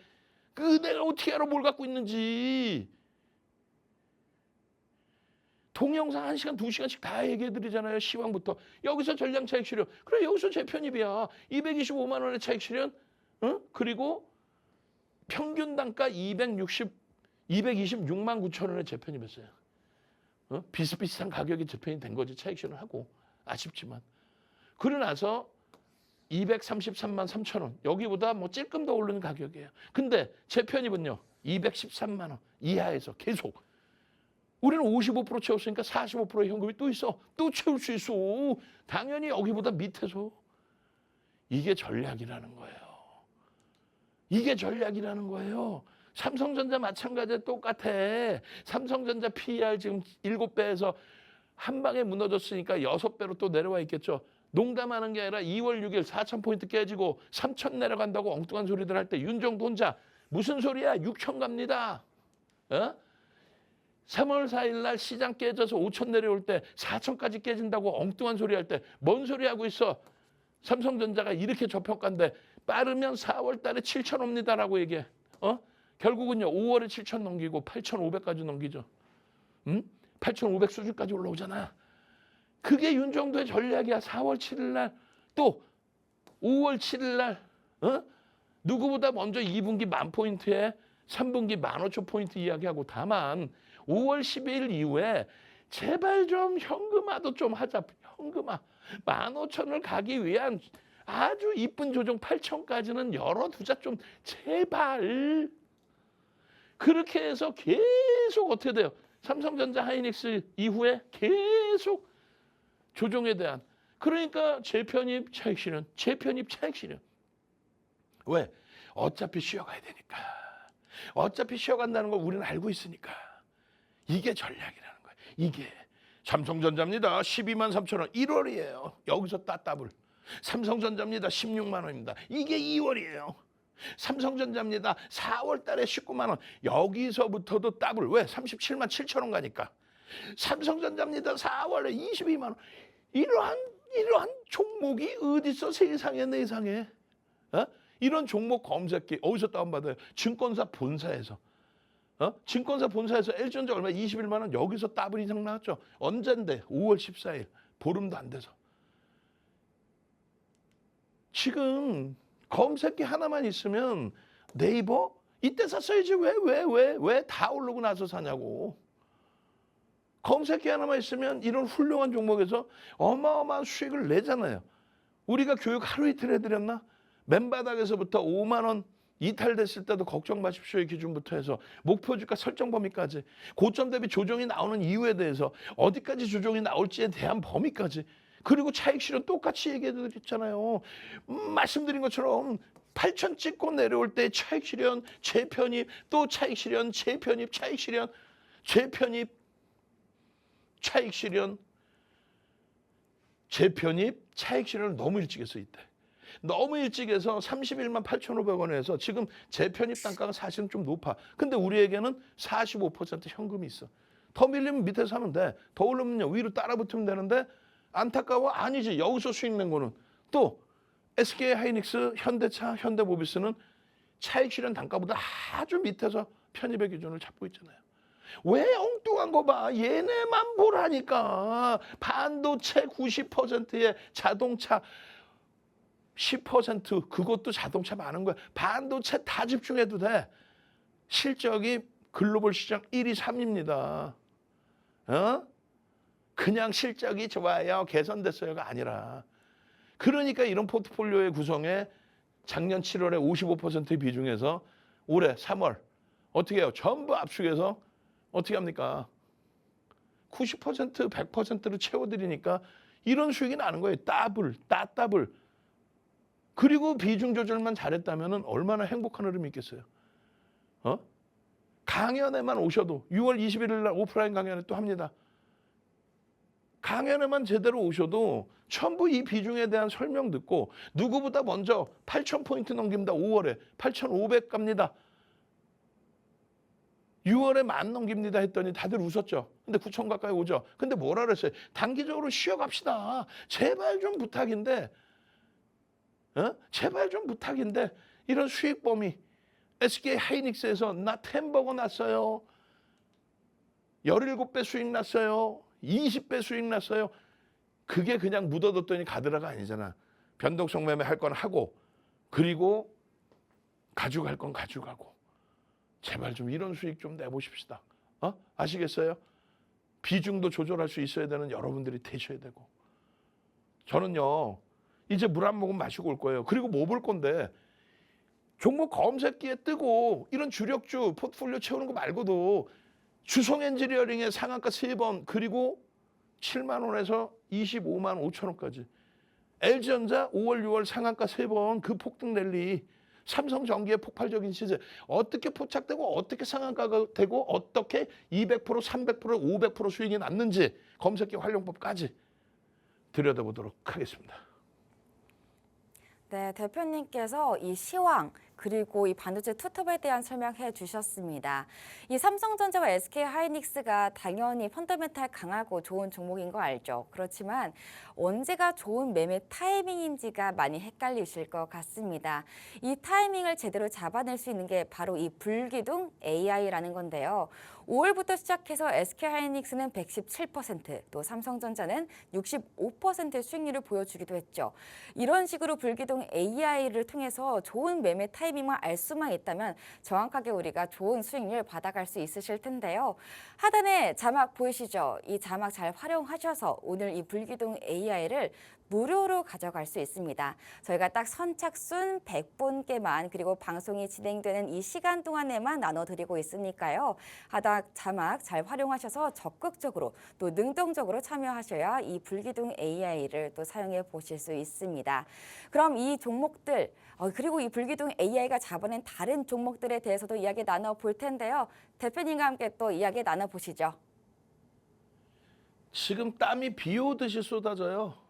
내가 어떻게 알아 뭘 갖고 있는지. 동영상 1시간, 2시간씩 다 얘기해드리잖아요. 시황부터. 여기서 전량 차익 실현. 그래 여기서 재편입이야. 225만 원의 차익 실현. 그리고 평균 단가 226만 9천 원의 재편입했어요. 비슷비슷한 가격이 재편이 된 거지. 차익 실현하고. 아쉽지만. 그러고 나서 233만 3천 원. 여기보다 찔끔 더 오르는 가격이에요. 근데 재편입은요. 213만 원 이하에서 계속. 우리는 55% 채웠으니까 45%의 현금이 또 있어. 또 채울 수 있어. 당연히 여기보다 밑에서. 이게 전략이라는 거예요. 이게 전략이라는 거예요. 삼성전자 마찬가지에 똑같아. 삼성전자 PER 지금 7배에서 한 방에 무너졌으니까 6배로 또 내려와 있겠죠. 농담하는 게 아니라 2월 6일 4,000포인트 깨지고 3,000 내려간다고 엉뚱한 소리들 할 때 윤정도 혼자 무슨 소리야? 6,000 갑니다. 3월 4일 날 시장 깨져서 5,000 내려올 때 4,000까지 깨진다고 엉뚱한 소리 할 때 뭔 소리 하고 있어? 삼성전자가 이렇게 저평가인데 빠르면 4월 달에 7,000 옵니다라고 얘기해. 결국은요. 5월에 7,000 넘기고 8,500까지 넘기죠. 8,500 수준까지 올라오잖아. 그게 윤정도의 전략이야. 4월 7일 날 또 5월 7일 날 누구보다 먼저 2분기 10,000포인트에 3분기 15,000포인트 이야기하고 다만 5월 12일 이후에 제발 좀 현금화도 좀 하자. 현금화. 15,000을 가기 위한 아주 이쁜 조정 8,000까지는 열어두자 좀 제발. 그렇게 해서 계속 어떻게 돼요? 삼성전자 하이닉스 이후에 계속 조정에 대한 그러니까 재편입 차익 실현, 재편입 차익 실현. 왜? 어차피 쉬어가야 되니까. 어차피 쉬어간다는 걸 우리는 알고 있으니까. 이게 전략이라는 거예요. 이게 삼성전자입니다. 12만 3천 원 1월이에요. 여기서 따따블. 삼성전자입니다. 16만 원입니다. 이게 2월이에요. 삼성전자입니다. 4월 달에 19만 원. 여기서부터도 더블. 왜? 37만 7천 원 가니까. 삼성전자입니다. 4월에 22만 원. 이러한 종목이 어디 있어? 세상에 내상에. 어? 이런 종목 검색기 어디서 다운받아요? 증권사 본사에서. 증권사 본사에서 LG전자 얼마? 21만 원. 여기서 더블 이상 나왔죠. 언젠데? 5월 14일. 보름도 안 돼서. 지금 검색기 하나만 있으면 네이버 이때 샀어야지 왜 다 오르고 나서 사냐고. 검색기 하나만 있으면 이런 훌륭한 종목에서 어마어마한 수익을 내잖아요. 우리가 교육 하루 이틀 해드렸나? 맨바닥에서부터 5만 원 이탈됐을 때도 걱정 마십시오의 기준부터 해서 목표 주가 설정 범위까지 고점 대비 조정이 나오는 이유에 대해서 어디까지 조정이 나올지에 대한 범위까지 그리고 차익 실현 똑같이 얘기해 드렸잖아요. 말씀드린 것처럼 8천 찍고 내려올 때 차익 실현, 재편입, 또 차익 실현, 재편입, 차익 실현, 재편입, 차익 실현, 재편입, 차익 실현을 너무 일찍 했어 이때. 너무 일찍 해서 31만 8,500원에서 지금 재편입 단가가 사실은 좀 높아. 근데 우리에게는 45% 현금이 있어. 더 밀리면 밑에서 하면 돼. 더 오르면요 위로 따라 붙으면 되는데 안타까워? 아니지. 여기서 수익 낸 거는 또 SK 하이닉스, 현대차, 현대모비스는 차익 실현 단가보다 아주 밑에서 편입의 기준을 잡고 있잖아요. 왜 엉뚱한 거 봐. 얘네만 보라니까. 반도체 90%의 자동차 10% 그것도 자동차 많은 거야. 반도체 다 집중해도 돼. 실적이 글로벌 시장 1위, 3위입니다. 그냥 실적이 좋아요, 개선됐어요가 아니라. 그러니까 이런 포트폴리오의 구성에 작년 7월에 55% 비중에서 올해 3월 어떻게 해요? 전부 압축해서 어떻게 합니까? 90%, 100%로 채워드리니까 이런 수익이 나는 거예요. 따블. 그리고 비중 조절만 잘했다면 얼마나 행복한 흐름이 있겠어요. 강연에만 오셔도 6월 21일 날 오프라인 강연을 또 합니다. 강연에만 제대로 오셔도 전부 이 비중에 대한 설명 듣고 누구보다 먼저 8,000포인트 넘깁니다. 5월에 8,500 갑니다. 6월에 10,000 넘깁니다 했더니 다들 웃었죠. 근데 9,000 가까이 오죠. 근데 뭐라 그랬어요? 단기적으로 쉬어갑시다. 제발 좀 부탁인데 제발 좀 부탁인데 이런 수익 범위 SK 하이닉스에서 나 10버거 났어요. 17배 수익 났어요. 20배 수익 났어요. 그게 그냥 묻어뒀더니 가더라가 아니잖아. 변동성 매매 할 건 하고 그리고 가지고 갈 건 가지고 가고 제발 좀 이런 수익 좀 내보십시다. 아시겠어요? 비중도 조절할 수 있어야 되는 여러분들이 되셔야 되고 저는요 이제 물 한 모금 마시고 올 거예요. 그리고 뭐 볼 건데 종목 검색기에 뜨고 이런 주력주 포트폴리오 채우는 거 말고도 주성 엔지니어링의 상한가 3번 그리고 7만 원에서 25만 5천 원까지 LG전자 5월 6월 상한가 3번 그 폭등 랠리 삼성전기의 폭발적인 시세 어떻게 포착되고 어떻게 상한가가 되고 어떻게 200% 300% 500% 수익이 났는지 검색기 활용법까지 들여다보도록 하겠습니다. 네, 대표님께서 이 시황 그리고 이 반도체 투톱에 대한 설명해 주셨습니다. 이 삼성전자와 SK 하이닉스가 당연히 펀더멘탈 강하고 좋은 종목인 거 알죠. 그렇지만 언제가 좋은 매매 타이밍인지가 많이 헷갈리실 것 같습니다. 이 타이밍을 제대로 잡아낼 수 있는 게 바로 이 불기둥 AI라는 건데요. 5월부터 시작해서 SK 하이닉스는 117%, 또 삼성전자는 65%의 수익률을 보여주기도 했죠. 이런 식으로 불기둥 AI를 통해서 좋은 매매 타이밍 타이밍만 알 수만 있다면 정확하게 우리가 좋은 수익률 받아갈 수 있으실 텐데요. 하단에 자막 보이시죠? 이 자막 잘 활용하셔서 오늘 이 불기둥 AI를 무료로 가져갈 수 있습니다. 저희가 딱 선착순 100분께만 그리고 방송이 진행되는 이 시간 동안에만 나눠드리고 있으니까요. 하단 자막 잘 활용하셔서 적극적으로 또 능동적으로 참여하셔야 이 불기둥 AI를 또 사용해 보실 수 있습니다. 그럼 이 종목들 그리고 이 불기둥 AI가 잡아낸 다른 종목들에 대해서도 이야기 나눠볼 텐데요. 대표님과 함께 또 이야기 나눠보시죠. 지금 땀이 비 오듯이 쏟아져요.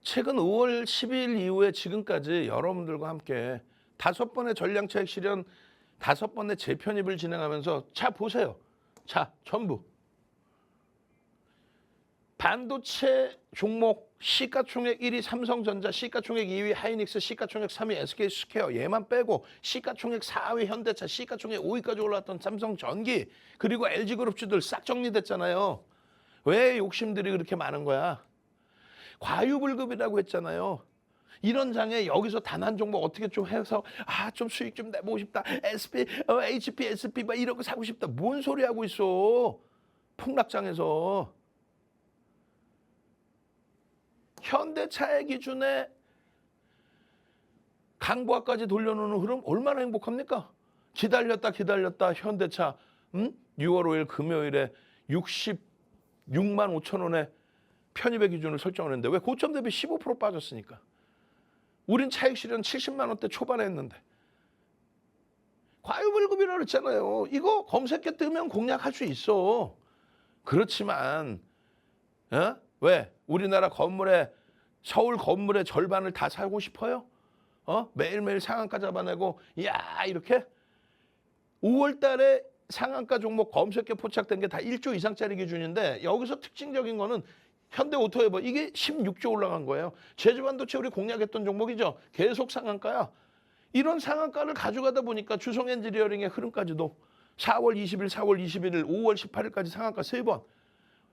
최근 5월 10일 이후에 지금까지 여러분들과 함께 5번의 전량차익 실현, 5번의 재편입을 진행하면서 자 보세요. 자 전부 반도체 종목 시가총액 1위 삼성전자, 시가총액 2위 하이닉스, 시가총액 3위 SK스퀘어 얘만 빼고 시가총액 4위 현대차, 시가총액 5위까지 올라왔던 삼성전기 그리고 LG그룹주들 싹 정리됐잖아요. 왜 욕심들이 그렇게 많은 거야? 과유불급이라고 했잖아요. 이런 장에 여기서 단 한 종목 어떻게 좀 해서 좀 수익 좀 내보고 싶다. SP, HP, SP 막 이런 거 사고 싶다. 뭔 소리 하고 있어. 폭락장에서. 현대차의 기준에 강보아까지 돌려놓는 흐름 얼마나 행복합니까? 기다렸다 현대차 6월 5일 금요일에 66만 5천 원에 편입의 기준을 설정을 했는데 왜 고점 대비 15% 빠졌으니까. 우린 차익 실현 70만 원대 초반에 했는데. 과유불급이라고 그랬잖아요. 이거 검색해 뜨면 공략할 수 있어. 그렇지만 왜 우리나라 건물에 서울 건물의 절반을 다 사고 싶어요? 매일매일 상한가 잡아내고 이렇게 5월 달에 상한가 종목 검색해 포착된 게 다 1조 이상짜리 기준인데 여기서 특징적인 거는 현대오토에버 이게 16조 올라간 거예요. 제주반도체 우리 공략했던 종목이죠. 계속 상한가야. 이런 상한가를 가져가다 보니까 주성엔지니어링의 흐름까지도 4월 20일, 4월 21일, 5월 18일까지 상한가 3번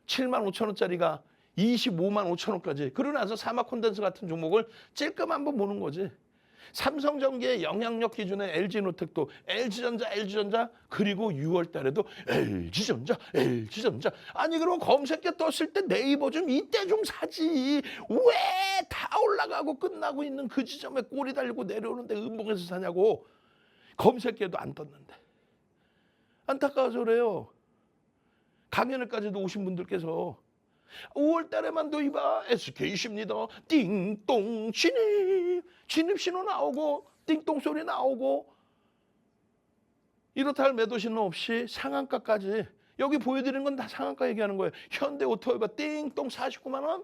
7만 5천 원짜리가 25만 5천 원까지. 그러고 나서 사마콘덴스 같은 종목을 찔끔 한번 보는 거지. 삼성전기의 영향력 기준에 LG노텍도 LG전자 그리고 6월 달에도 LG전자 아니 그럼 검색에 떴을 때 네이버 좀 이때 좀 사지. 왜 다 올라가고 끝나고 있는 그 지점에 꼬리 달고 내려오는데 음봉에서 사냐고. 검색에도 안 떴는데. 안타까워서 그래요. 강연을까지도 오신 분들께서 5월 달에만도 이봐 SK십니다. 띵동 진입 신호 나오고 띵동 소리 나오고 이렇다 할 매도 신호 없이 상한가까지 여기 보여드리는 건 다 상한가 얘기하는 거예요. 현대오토에버 띵동 49만 원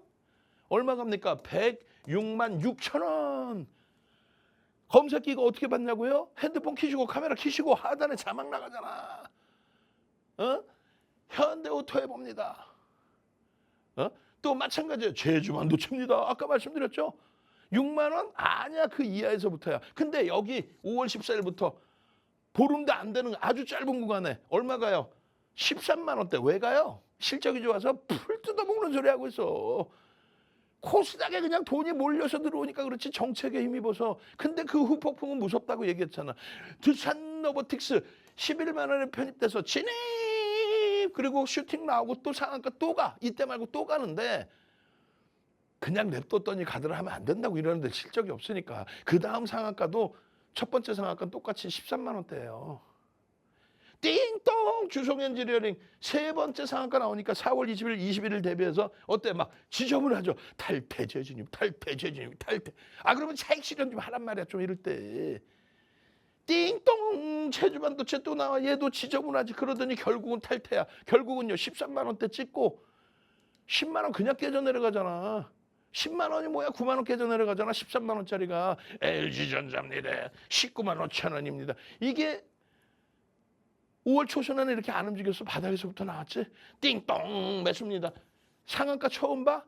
얼마 갑니까? 106만 6천 원. 검색기가 어떻게 받냐고요? 핸드폰 키시고 카메라 키시고 하단에 자막 나가잖아. 현대오토에버입니다. 또 마찬가지예요. 제주반도체입니다. 아까 말씀드렸죠. 6만 원? 아니야. 그 이하에서부터야. 근데 여기 5월 14일부터 보름도 안 되는 아주 짧은 구간에 얼마 가요? 13만 원대. 왜 가요? 실적이 좋아서 풀 뜯어먹는 소리 하고 있어. 코스닥에 그냥 돈이 몰려서 들어오니까 그렇지 정책에 힘입어서. 근데 그 후폭풍은 무섭다고 얘기했잖아. 두산 로보틱스 11만 원에 편입돼서 진입 그리고 슈팅 나오고 또 상한가 또 가. 이때 말고 또 가는데 그냥 냅뒀더니 가더라 하면 안 된다고 이러는데 실적이 없으니까. 그 다음 상한가도 첫 번째 상한가는 똑같이 13만 원대예요. 띵동 주성엔지니어링 세 번째 상한가 나오니까 4월 20일, 21일 대비해서 어때? 막 지저분하죠. 탈퇴 재진입. 그러면 차익 실현 좀 하란 말이야. 좀 이럴 때. 띵동 제주반도체 또 나와. 얘도 지저분하지. 그러더니 결국은 탈퇴야. 결국은요 13만 원대 찍고 10만 원 그냥 깨져 내려가잖아. 10만 원이 뭐야? 9만 원 깨져 내려가잖아. 13만 원짜리가 LG전자입니다. 19만 5천 원입니다. 이게 5월 초순에는 이렇게 안 움직여서 바닥에서부터 나왔지. 띵동 매수입니다. 상한가 처음 봐?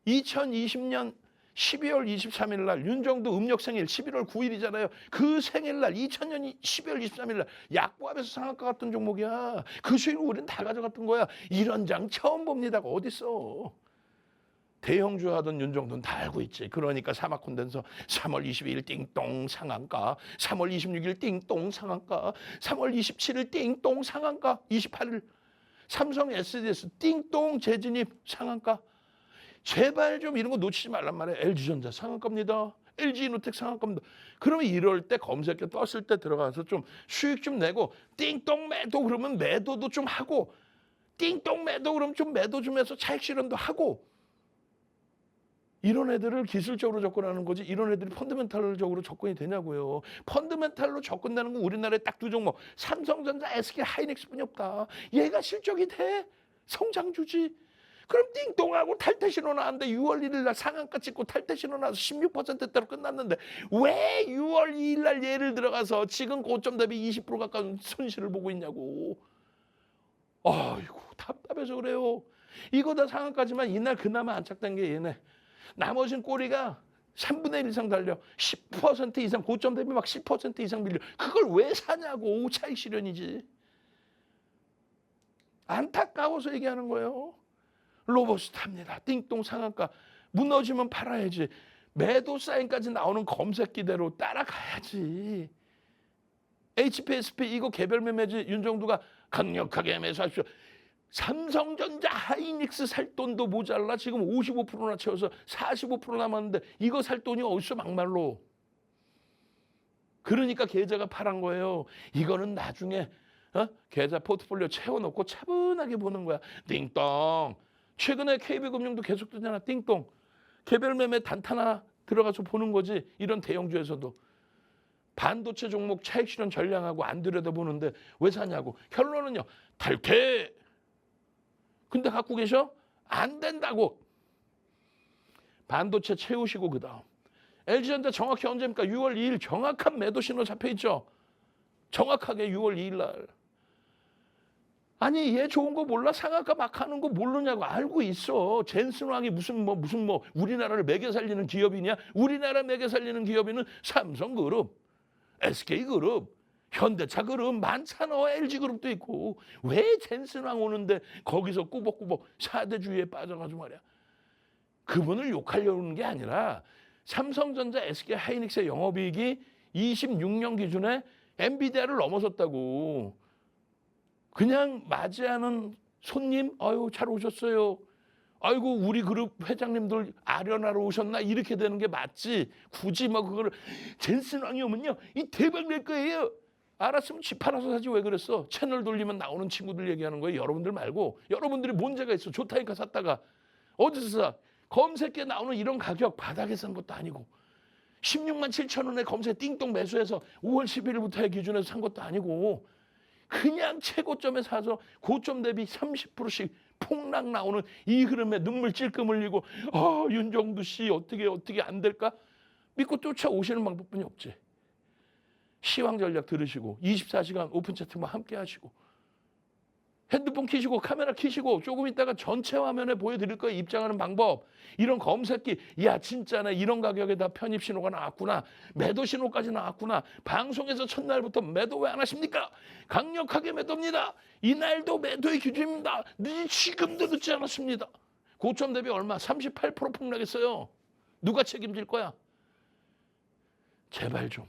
2020년 12월 23일 날 윤정도 음력 생일 11월 9일이잖아요. 그 생일날 2000년 12월 23일 날 약보합에서 상한가 갔던 종목이야. 그 수익을 우리는 다 가져갔던 거야. 이런 장 처음 봅니다가 어딨어. 대형주 하던 윤정도는 다 알고 있지. 그러니까 사막 콘덴서 3월 22일 띵동 상한가, 3월 26일 띵동 상한가, 3월 27일 띵동 상한가, 28일 삼성 SDS 띵동 재진입 상한가. 제발 좀 이런 거 놓치지 말란 말이에요. LG전자 상한가입니다. LG이노텍 상한가입니다. 그러면 이럴 때 검색해 떴을 때 들어가서 좀 수익 좀 내고 띵동 매도 그러면 매도도 좀 하고 띵동 매도 그러면 좀 매도 좀 해서 차익 실현도 하고 이런 애들을 기술적으로 접근하는 거지 이런 애들이 펀더멘탈적으로 접근이 되냐고요. 펀더멘탈로 접근되는 건 우리나라에 딱 두 종목 삼성전자, SK 하이닉스뿐이 없다. 얘가 실적이 돼? 성장주지. 그럼 띵동하고 탈퇴 신호 나왔는데 6월 1일 날 상한가 찍고 탈퇴 신호 나와서 16%대로 끝났는데 왜 6월 2일 날 얘를 들어가서 지금 고점 대비 20% 가까운 손실을 보고 있냐고. 아이고 답답해서 그래요. 이거 다 상한가지만 이날 그나마 안착된 게 얘네. 나머진 꼬리가 3분의 1 이상 달려 10% 이상 고점 대비 막 10% 이상 밀려. 그걸 왜 사냐고. 차익 실현이지. 안타까워서 얘기하는 거예요. 로버스타입니다. 띵동 상한가. 무너지면 팔아야지. 매도 사인까지 나오는 검색기대로 따라가야지. HPSP 이거 개별 매매지 윤정두가 강력하게 매수하십시오. 삼성전자 하이닉스 살 돈도 모자라 지금 55%나 채워서 45% 남았는데 이거 살 돈이 어디서 막말로. 그러니까 계좌가 파란 거예요. 이거는 나중에 계좌 포트폴리오 채워놓고 차분하게 보는 거야. 띵동. 최근에 KB금융도 계속 뜨잖아. 띵동. 개별 매매 단타나 들어가서 보는 거지. 이런 대형주에서도. 반도체 종목 차익 실현 전량하고 안 들여다보는데 왜 사냐고. 결론은요. 탈퇴. 근데 갖고 계셔? 안 된다고. 반도체 채우시고 그다음. LG전자 정확히 언제입니까? 6월 2일 정확한 매도 신호 잡혀있죠. 정확하게 6월 2일 날. 아니 얘 좋은 거 몰라? 상한가 막 하는 거 모르냐고. 알고 있어. 젠슨왕이 무슨 뭐 우리나라를 매겨 살리는 기업이냐? 우리나라 매겨 살리는 기업인은 삼성그룹, SK그룹, 현대차그룹 많잖아. LG그룹도 있고. 왜 젠슨왕 오는데 거기서 꾸벅꾸벅 4대주의에 빠져가지고 말이야. 그분을 욕하려는 게 아니라 삼성전자, SK 하이닉스의 영업이익이 26년 기준에 엔비디아를 넘어섰다고. 그냥 맞이하는 손님, 아유 잘 오셨어요. 아이고 우리 그룹 회장님들 아련하러 오셨나 이렇게 되는 게 맞지. 굳이 뭐 그거를 젠슨왕이 오면요 이 대박 낼 거예요. 알았으면 집 팔아서 사지 왜 그랬어. 채널 돌리면 나오는 친구들 얘기하는 거예요. 여러분들 말고. 여러분들이 문제가 있어. 좋다니까 샀다가 어디서 사. 검색기에 나오는 이런 가격 바닥에 산 것도 아니고 16만 7천 원에 검색 띵동 매수해서 5월 11일부터의 기준에서 산 것도 아니고 그냥 최고점에 사서 고점 대비 30%씩 폭락 나오는 이 흐름에 눈물 찔끔 흘리고 윤정두 씨 어떻게 안 될까? 믿고 쫓아오시는 방법뿐이 없지. 시황 전략 들으시고 24시간 오픈 채팅만 함께 하시고 핸드폰 켜시고 카메라 켜시고 조금 있다가 전체 화면에 보여드릴 거예요. 입장하는 방법. 이런 검색기. 야 진짜네. 이런 가격에 다 편입 신호가 나왔구나. 매도 신호까지 나왔구나. 방송에서 첫날부터 매도 왜 안 하십니까? 강력하게 매도입니다. 이날도 매도의 기준입니다. 지금도 늦지 않았습니다. 고점 대비 얼마? 38% 폭락했어요. 누가 책임질 거야? 제발 좀.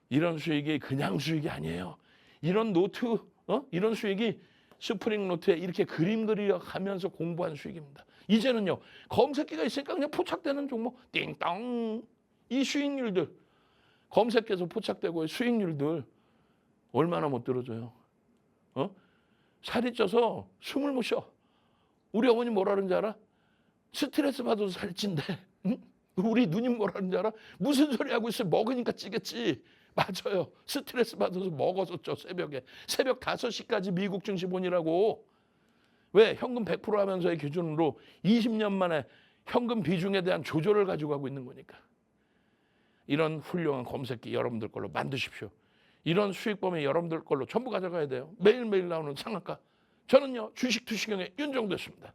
이런 수익이 그냥 수익이 아니에요. 이런 노트 이런 수익이 스프링 노트에 이렇게 그림 그려가면서 공부한 수익입니다. 이제는요. 검색기가 있으니까 그냥 포착되는 종목 띵땅 이 수익률들 검색해서 포착되고 수익률들 얼마나 못 들어줘요. 살이 쪄서 숨을 못 쉬어. 우리 어머니 뭐라 그러는지 알아? 스트레스 받아서 살이 찐대. 응? 우리 누님 뭐라 그러는지 알아? 무슨 소리 하고 있어요. 먹으니까 찌겠지. 맞아요. 스트레스 받아서 먹어서 쪄 새벽에. 새벽 5시까지 미국 증시 보니라고. 왜? 현금 100% 하면서의 기준으로 20년 만에 현금 비중에 대한 조절을 가지고 가고 있는 거니까. 이런 훌륭한 검색기 여러분들 걸로 만드십시오. 이런 수익범위 여러분들 걸로 전부 가져가야 돼요. 매일매일 나오는 상한가. 저는요. 주식 투시경의 윤정두였습니다.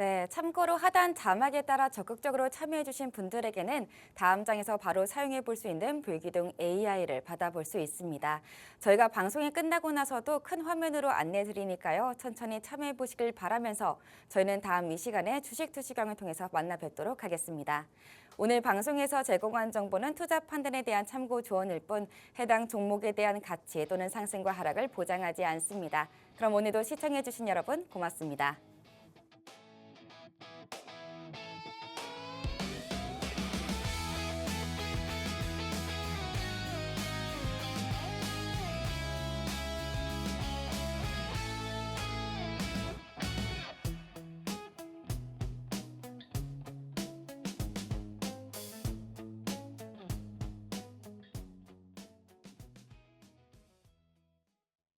네, 참고로 하단 자막에 따라 적극적으로 참여해주신 분들에게는 다음 장에서 바로 사용해 볼 수 있는 불기둥 AI를 받아볼 수 있습니다. 저희가 방송이 끝나고 나서도 큰 화면으로 안내 드리니까요. 천천히 참여해 보시길 바라면서 저희는 다음 이 시간에 주식 투시경을 통해서 만나 뵙도록 하겠습니다. 오늘 방송에서 제공한 정보는 투자 판단에 대한 참고 조언일 뿐 해당 종목에 대한 가치 또는 상승과 하락을 보장하지 않습니다. 그럼 오늘도 시청해 주신 여러분 고맙습니다.